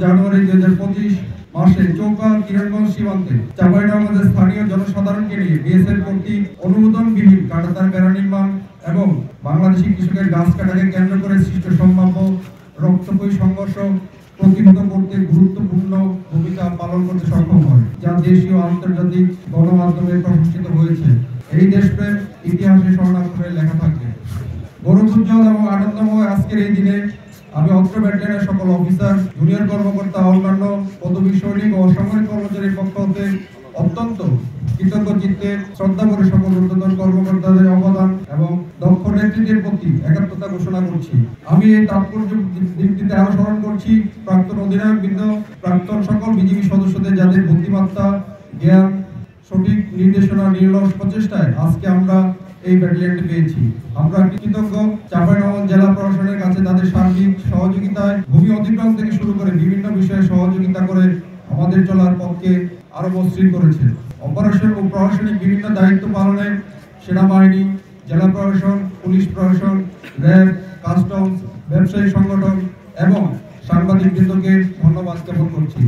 জানুয়ারি 2025 মাসে চৌকা কিরণগঞ্জ সীমান্তে চাঁপাইনবাবগঞ্জের স্থানীয় জনসাধারণকে নিয়ে বিএসএফ কর্তৃক অনুমোদনবিহীন কাঁটাতার বেড়া নির্মাণ এবং বাংলাদেশি কৃষকের গাছ কাটাকে কেন্দ্র করে সৃষ্ট সম্ভাব্য রক্তক্ষয়ী সংঘর্ষ প্রতিহত করতে গুরুত্বপূর্ণ ভূমিকা পালন করতে সক্ষম হয়, যা দেশীয় ও আন্তর্জাতিক গণমাধ্যমে প্রশংসিত হয়েছে। এই দেশপ্রেম ইতিহাসে স্বর্ণাক্ষরে লেখা থাকবে। গৌরবোজ্জ্বল এবং আনন্দময় আজকের এই দিনে আমি অস্ত্র ব্যাটালিয়নের সকল অফিসার, জুনিয়র কর্মকর্তা, অন্যান্য পদবী সৈনিক ও অসামরিক কর্মচারীর পক্ষ হতে অত্যন্ত কৃতজ্ঞ চিত্তে শ্রদ্ধা করে সকল ঊর্ধ্বতন কর্মকর্তাদের অবদান এবং দক্ষ নেতৃত্বের প্রতি একাত্মতা ঘোষণা করছি। আমি এই তাৎপর্য দিনটিতে আরো স্মরণ করছি প্রাক্তন অধিনায়কবৃন্দ, প্রাক্তন সকল বিজিবি সদস্যদের, যাদের বুদ্ধিমত্তা, জ্ঞান, সঠিক নির্দেশনা, নির্লস প্রচেষ্টায় আজকে আমরা এই ব্যাটালিয়নটি পেয়েছি। আমরা কৃতজ্ঞ চাঁপাইনবাবগঞ্জ জেলা প্রশাসনের কাছে তাদের সার্বিক সহযোগিতায় ভূমি অধিগ্রহণ থেকে শুরু করে বিভিন্ন বিষয়ে সহযোগিতা করে আমাদের চলার পথকে আরো মসৃণ করেছে। অপারেশন ও প্রশাসনিক বিভিন্ন দায়িত্ব পালনে সেনাবাহিনী, জেলা প্রশাসন, পুলিশ প্রশাসন, র্যাব, কাস্টমস, ব্যবসায়ী সংগঠন এবং সাংবাদিকবৃন্দকে ধন্যবাদ জ্ঞাপন করছি।